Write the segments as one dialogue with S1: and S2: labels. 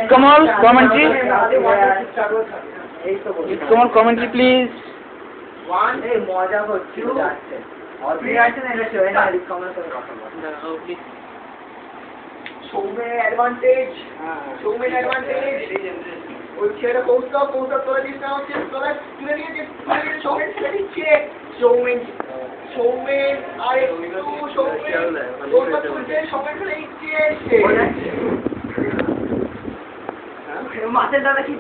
S1: Kamal, commentary. Kamal, commentary, please.
S2: One. Hey, মজা করছি। অদ্ভুত আছে না এটা ছেড়ে না রিকমেন্ড করে কথা বল। সৌমেন অ্যাডভান্টেজ। সৌমেন অ্যাডভান্টেজ। ওই ছেড়ে কৌস্তব তোরা দিস না হচ্ছে তোরা তুলে দিয়েছিস সৌমেন ছেড়ে দিচ্ছে। সৌমেন আরে সৌমেন তোরা তুলছে সৌমেন ছেড়ে দিচ্ছে। মাছের দাদা কি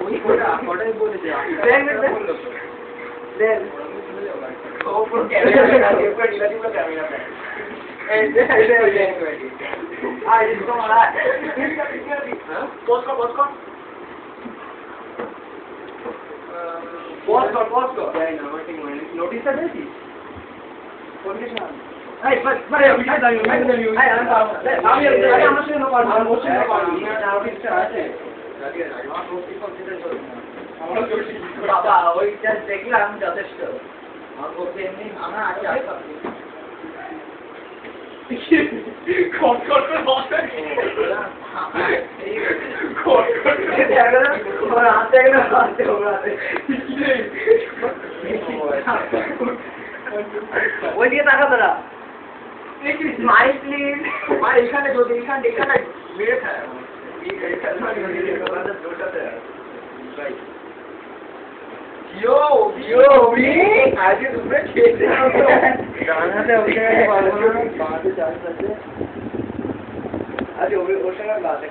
S2: ওই কটাই বলে দে দেন ও পুরো ক্যামেরা পুরো ডিলাটিভ ক্যামেরা এই দে আই তো মারা পজ কর যাই না আমার ঠিক মানে নোটিসটা দিয়েছিস কোন কিছু না এই বাস আমি জানি এই আমি আমার সাথে নো পারবো আমার সাথে নো পারবো না নোটিসটা আছে বাবা ওইটা দেখলাম যথেষ্ট আমার পক্ষে এমনি আমার আছে ওই দিকে টাকা তোরা স্মাইল প্লিজ এখানে যদি এখানে মেরে খায় Yo, me. As you do it, गाना तो उसे बात चल सकते। आज ओवर ओशन का बात है।